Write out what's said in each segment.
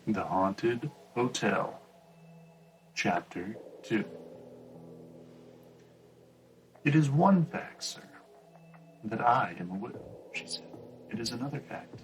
The Haunted Hotel, Chapter 2. It is one fact, sir, that I am a widow, she said. It is another fact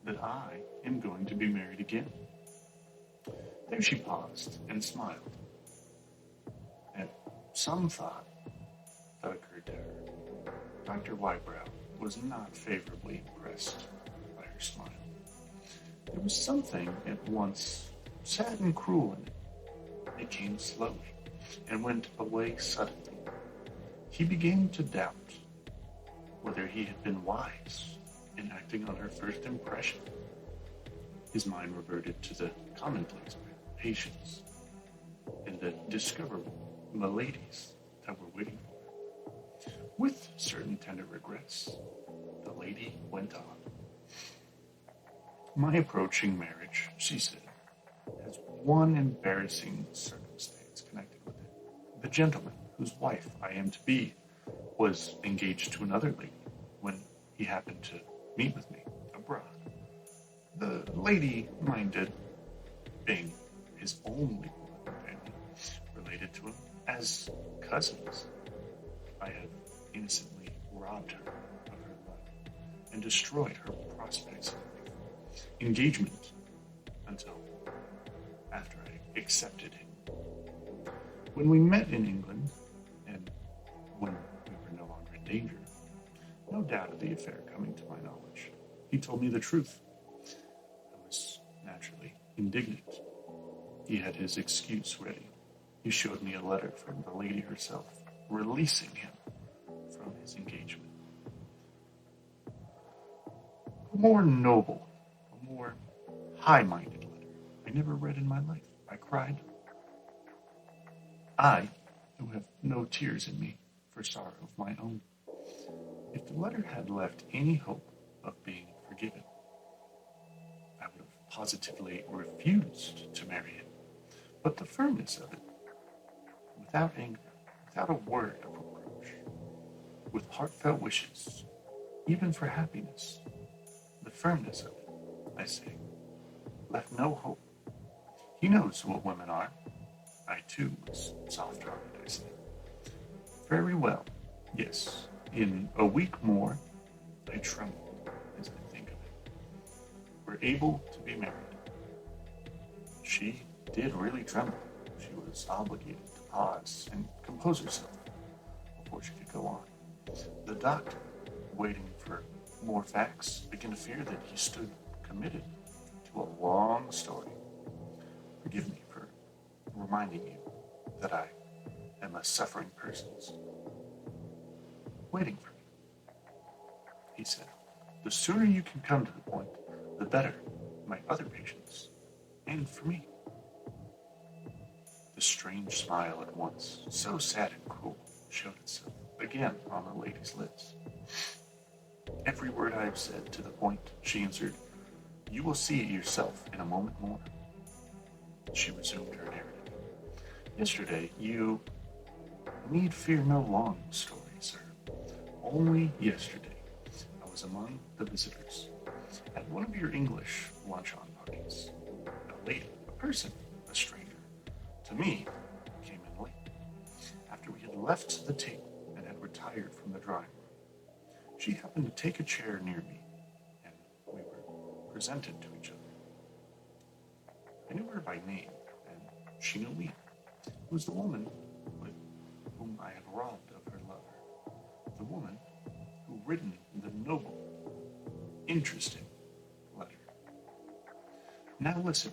that I am going to be married again. There she paused and smiled at some thought that occurred to her. Dr. Wybrow was not favorably impressed by her smile. There was something at once sad and cruel in it. It came slowly and went away suddenly. He began to doubt whether he had been wise in acting on her first impression. His mind reverted to the commonplace patience and the discoverable maladies that were waiting for her. With certain tender regrets, the lady went on. My approaching marriage, she said, has one embarrassing circumstance connected with it. The gentleman whose wife I am to be was engaged to another lady when he happened to meet with me abroad. The lady minded being his only family related to him as cousins. I have innocently robbed her of her love and destroyed her prospects of engagement until after I accepted him. When we met in England, and when we were no longer in danger, no doubt of the affair coming to my knowledge, he told me the truth. I was naturally indignant. He had his excuse ready. He showed me a letter from the lady herself, releasing him from his engagement. A more noble, a more high-minded letter I never read in my life. I cried. I, who have no tears in me for sorrow of my own. If the letter had left any hope of being forgiven, I would have positively refused to marry him. But the firmness of it, without anger, without a word of reproach, with heartfelt wishes, even for happiness, the firmness of it, I say, left no hope. He knows what women are. I, too, was soft-hearted, I say. Very well. Yes, in a week more, I tremble as I think of it. We're able to be married. She did really tremble. She was obligated to pause and compose herself before she could go on. The doctor, waiting for more facts, began to fear that he stood committed to a long story. Forgive me for reminding you that I am a suffering person waiting for me, he said. The sooner you can come to the point, the better, my other patients, and for me. The strange smile at once, so sad and cruel, showed itself again on the lady's lips. Every word I have said to the point, she answered. You will see it yourself in a moment more. She resumed her narrative. Yesterday, you need fear no long story, sir. Only yesterday, I was among the visitors at one of your English luncheon parties. A lady, a person, a stranger, to me, came in late, after we had left the table and had retired from the drawing room. She happened to take a chair near me, and we were presented to each other. I knew her by name, and she knew me. It was the woman with whom I had robbed of her lover, the woman who written the noble, interesting letter. Now listen.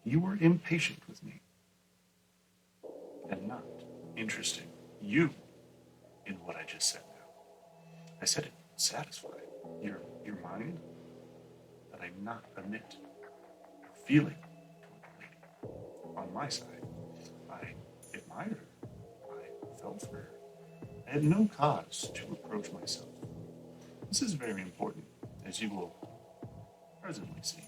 You were impatient with me, and not interesting you in what I just said now. I said it satisfied your mind that I not admit your feeling toward the lady. On my side, I admired her. I felt for her. I had no cause to reproach myself. This is very important, as you will presently see.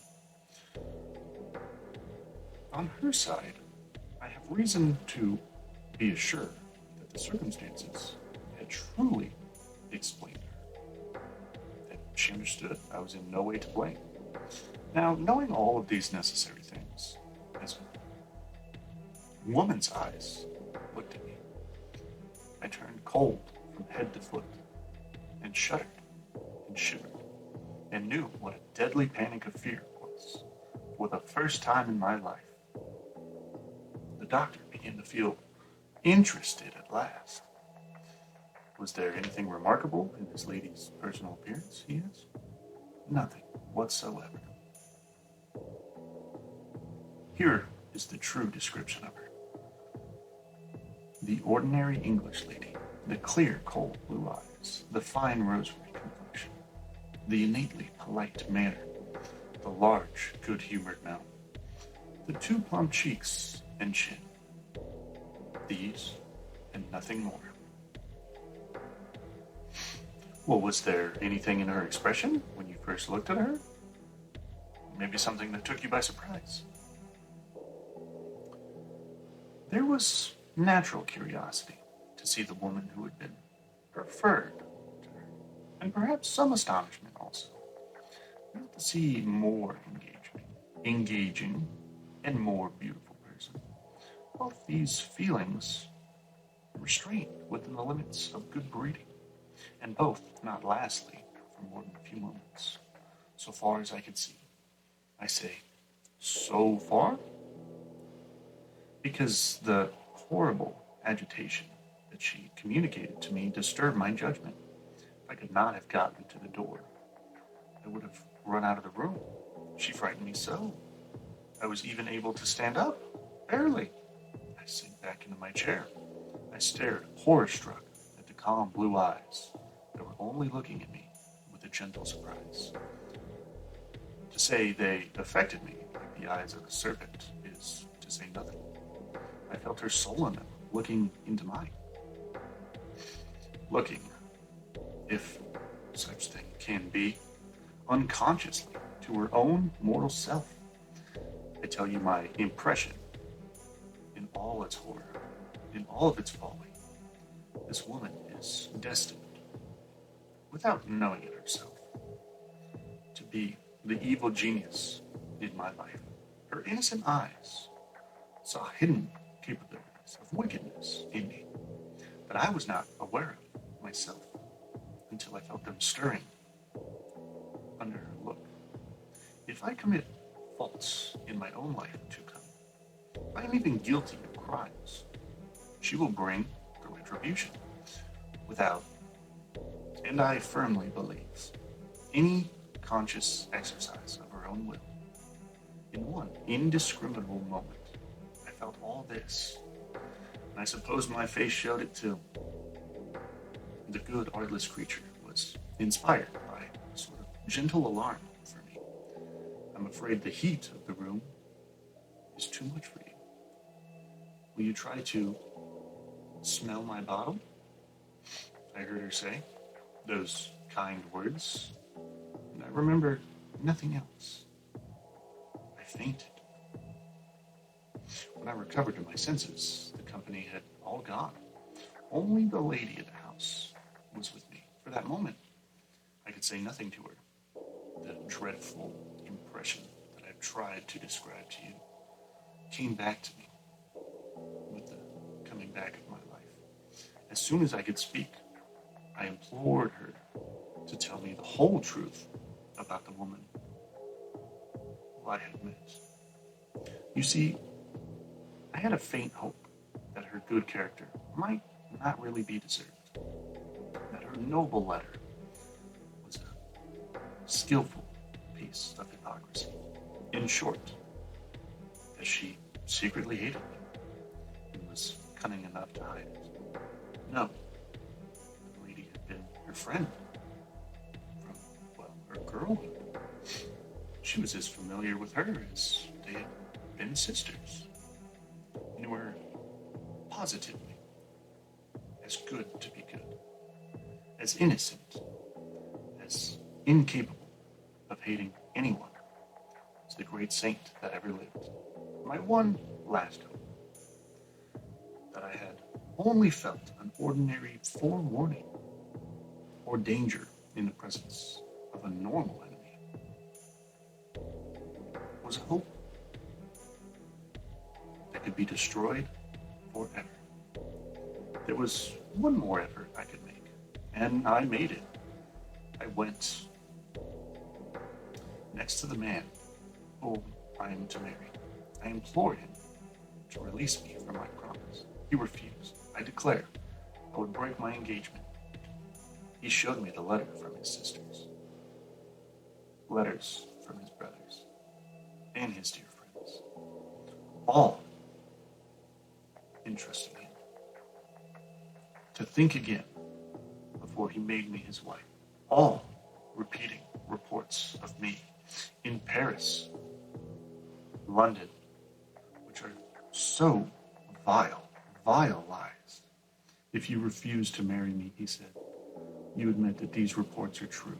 On her side, I have reason to be assured that the circumstances had truly explained her, that she understood I was in no way to blame, Now, knowing all of these necessary things, as a woman's eyes looked at me, I turned cold from head to foot, and shuddered, and shivered, and knew what a deadly panic of fear was. For the first time in my life, the doctor began to feel interested at last. Was there anything remarkable in this lady's personal appearance? He asked. Nothing whatsoever. Here is the true description of her. The ordinary English lady, the clear, cold blue eyes, the fine rosary complexion, the innately polite manner, the large, good-humored mouth, the two plump cheeks and chin. These and nothing more. Well, was there anything in her expression when you first looked at her? Maybe something that took you by surprise? There was natural curiosity to see the woman who had been preferred to her, and perhaps some astonishment also, not to see more engaging, and more beautiful person. Both these feelings restrained within the limits of good breeding, and both not lastly for more than a few moments, so far as I could see. I say, so far? Because the horrible agitation that she communicated to me disturbed my judgment. If I could not have gotten to the door, I would have run out of the room. She frightened me so. I was even able to stand up, barely. I sank back into my chair. I stared, horror-struck, at the calm blue eyes that were only looking at me with a gentle surprise. To say they affected me like the eyes of a serpent is to say nothing. I felt her soul in them, looking into mine. Looking, if such thing can be, unconsciously to her own mortal self. I tell you my impression, in all its horror, in all of its folly, this woman is destined, without knowing it herself, to be the evil genius in my life. Her innocent eyes saw hidden capabilities of wickedness in me that I was not aware of myself until I felt them stirring under her look. If I commit faults in my own life to come, if I am even guilty of crimes, she will bring the retribution without, and I firmly believe, any conscious exercise of her own will. In one indiscriminable moment, I felt all this, and I suppose my face showed it too. The good, artless creature was inspired by a sort of gentle alarm for me. I'm afraid the heat of the room is too much for you. Will you try to smell my bottle? I heard her say those kind words, and I remember nothing else. I fainted. When I recovered to my senses, the company had all gone. Only the lady of the house was with me. For that moment, I could say nothing to her. The dreadful impression that I've tried to describe to you came back to me with the coming back of my life. As soon as I could speak, I implored her to tell me the whole truth about the woman who I had met. You see, I had a faint hope that her good character might not really be deserved, that her noble letter was a skillful piece of hypocrisy. In short, that she secretly hated me and was cunning enough to hide it. No, the lady had been her friend from, well, her girlhood. She was as familiar with her as they had been sisters. Knew her positively as good to be good, as innocent, as incapable of hating anyone as the great saint that ever lived. My one last hope, that I had only felt an ordinary forewarning or danger in the presence of a normal enemy. was hope that could be destroyed forever. There was one more effort I could make, and I made it. I went next to the man whom I am to marry. I implored him to release me from my promise. He refused. I declared I would break my engagement. He showed me the letter from his sisters, letters from his brothers, and his dear friends, all entrusting him to think again before he made me his wife, all repeating reports of me in Paris, London, which are so vile lies. If you refuse to marry me, he said, you admit that these reports are true.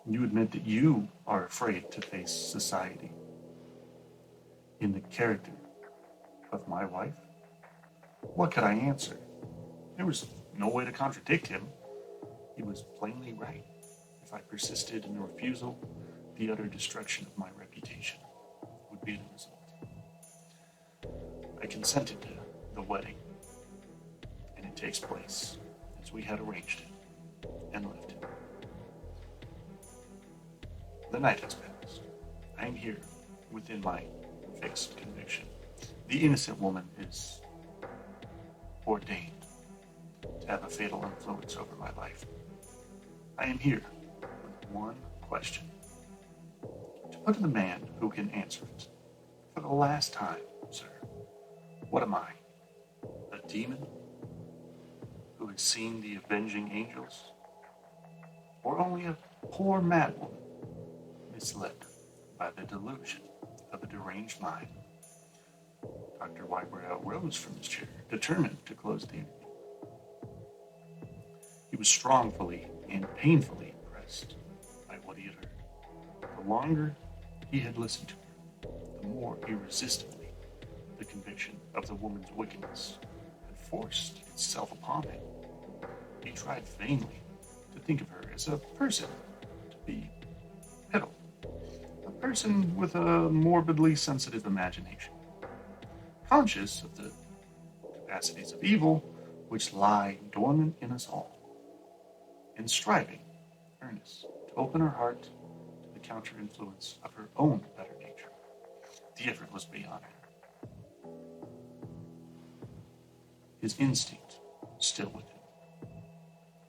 You admit that you are afraid to face society. In the character of my wife, what could I answer? There was no way to contradict him. He was plainly right. If I persisted in the refusal, the utter destruction of my reputation would be the result. I consented to the wedding, and it takes place as we had arranged it and left it. The night has passed. I am here within my fixed conviction. The innocent woman is ordained to have a fatal influence over my life. I am here with one question to put to the man who can answer it. For the last time, sir, what am I? A demon who has seen the avenging angels? Or only a poor madwoman misled by the delusion of a deranged mind? Dr. Wybrow rose from his chair, determined to close the interview. He was strongly and painfully impressed by what he had heard. The longer he had listened to her, the more irresistibly the conviction of the woman's wickedness had forced itself upon him. He tried vainly to think of her as a person to be piddled, a person with a morbidly sensitive imagination, conscious of the capacities of evil which lie dormant in us all, and striving, earnest, to open her heart to the counter-influence of her own better nature. The effort was beyond her. His instinct still with him,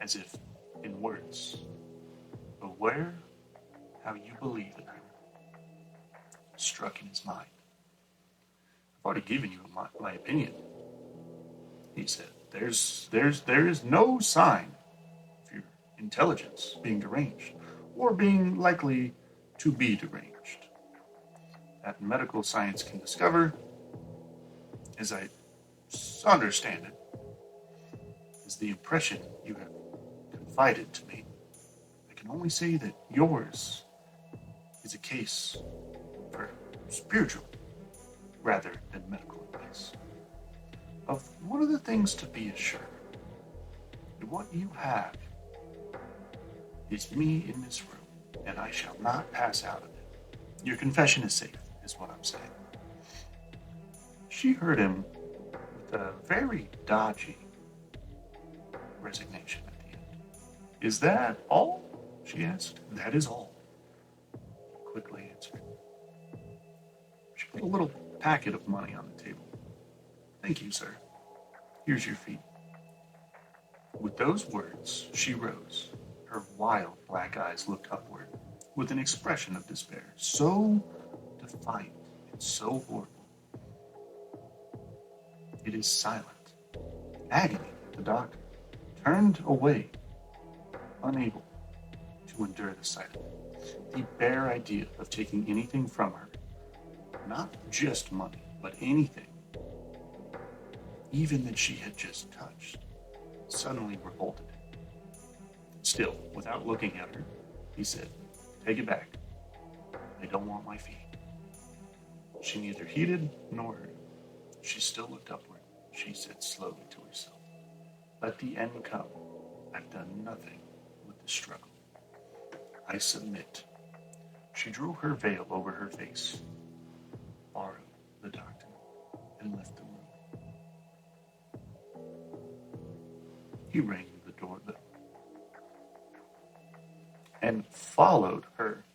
as if in words, beware how you believe in her, struck in his mind. I've already given you my opinion, he said. There is no sign of your intelligence being deranged, or being likely to be deranged. That medical science can discover, as I understand it, is the impression you have confided to me. I can only say that yours is a case for spiritual rather than medical advice. Of one of the things to be assured, that what you have is me in this room, and I shall not pass out of it. Your confession is safe, is what I'm saying. She heard him with a very dodgy resignation at the end. Is that all? She asked. That is all, he quickly answered. She put a little packet of money on the table. Thank you, sir. Here's your fee. With those words, she rose. Her wild black eyes looked upward with an expression of despair, so defiant and so horrible. It is silent. Agony, the doctor turned away, unable to endure the sight of it. The bare idea of taking anything from her, not just money, but anything, even that she had just touched, suddenly revolted him. Still, without looking at her, he said, "Take it back. I don't want my fee." She neither heeded nor heard. She still looked upward. She said slowly to herself, "Let the end come. I've done nothing with the struggle. I submit. She drew her veil over her face, borrowed the doctor, and left the room. He rang the doorbell and followed her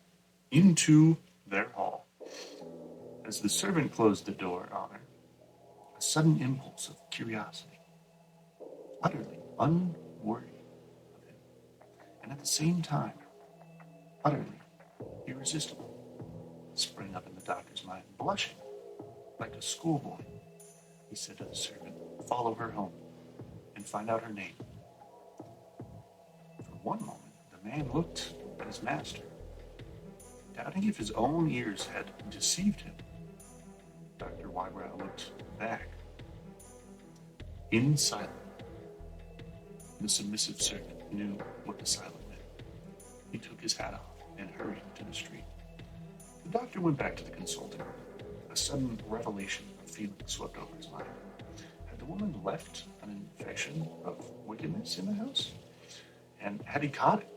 into their hall. As the servant closed the door on her, a sudden impulse of curiosity, utterly unworthy of him, and at the same time, utterly irresistible, sprang up in the doctor's mind. Blushing like a schoolboy, he said to the servant, "Follow her home and find out her name." For one moment, the man looked at his master, doubting if his own ears had deceived him. Dr. Wybrow looked back. In silence, the submissive servant knew what the silence meant. He took his hat off and hurried to the street. The doctor went back to the consulting room. A sudden revelation of feeling swept over his mind. Had the woman left an infection of wickedness in the house? And had he caught it?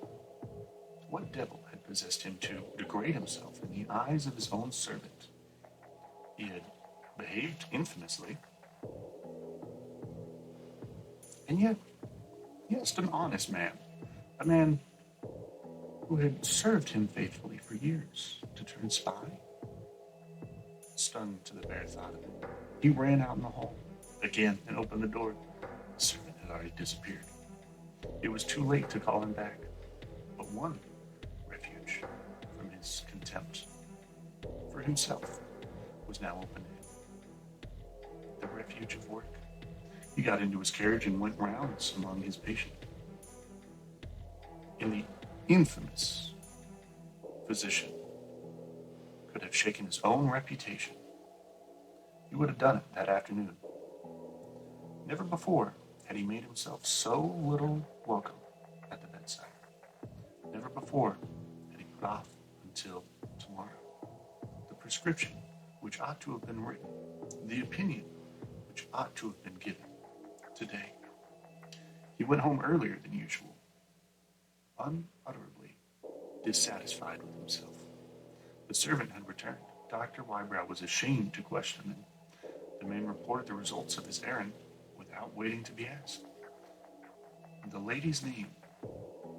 What devil had possessed him to degrade himself in the eyes of his own servant? He had behaved infamously, and yet he asked an honest man, a man who had served him faithfully for years, to turn spy? Stung to the bare thought of it, he ran out in the hall again and opened the door. The servant had already disappeared. It was too late to call him back, but one refuge from his contempt for himself was now open to him. The refuge of work. He got into his carriage and went rounds among his patients. In the infamous physician could have shaken his own reputation, he would have done it that afternoon. Never before had he made himself so little welcome at the bedside. Never before had he put off until tomorrow the prescription which ought to have been written, the opinion which ought to have been given today. He went home earlier than usual, unutterably dissatisfied with himself. The servant had returned. Dr. Wybrow was ashamed to question him. The man reported the results of his errand without waiting to be asked. The lady's name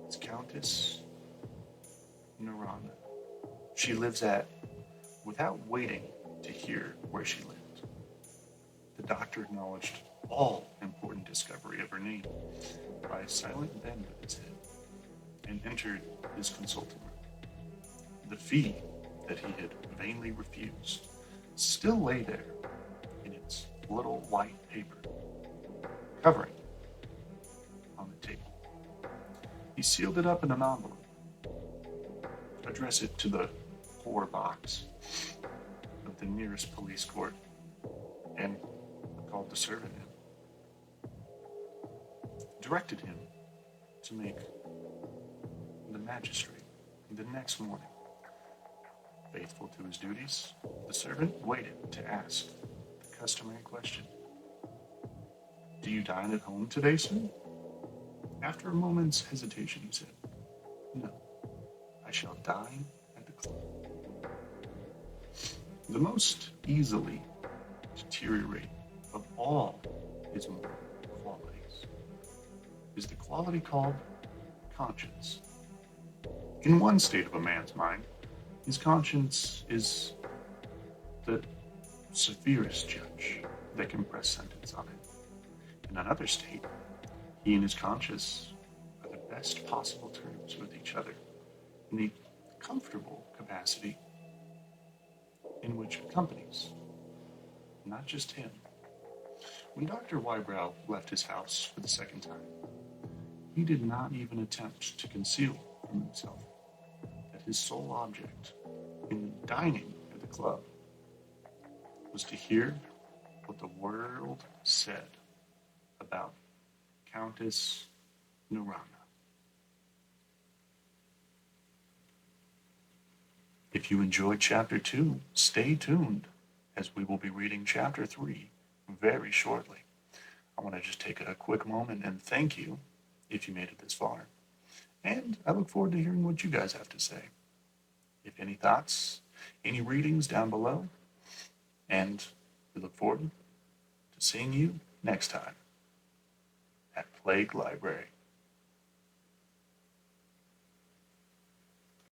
is Countess Norana. She lives at, without waiting to hear where she lived. The doctor acknowledged all important discovery of her name by a silent bend of his head and entered his consulting room. The fee that he had vainly refused still lay there in its little white paper covering on the table. He sealed it up in an envelope, addressed it to the poor box of the nearest police court, and called the servant in. Directed him to make the magistrate the next morning. Faithful to his duties, the servant waited to ask the customary question. "Do you dine at home today, sir?" After a moment's hesitation, he said, "No, I shall dine at the club." The most easily deteriorate of all his moral qualities is the quality called conscience. In one state of a man's mind, his conscience is the severest judge that can press sentence on it. In another state, he and his conscience are the best possible terms with each other in the comfortable capacity in which accompanies, not just him. When Dr. Wybrow left his house for the second time, he did not even attempt to conceal from himself that his sole object in dining at the club was to hear what the world said about Countess Norana. If you enjoyed Chapter 2, stay tuned, as we will be reading Chapter 3 very shortly. I want to just take a quick moment and thank you if you made it this far. And I look forward to hearing what you guys have to say. if any thoughts, any readings down below. And we look forward to seeing you next time at Plague Library.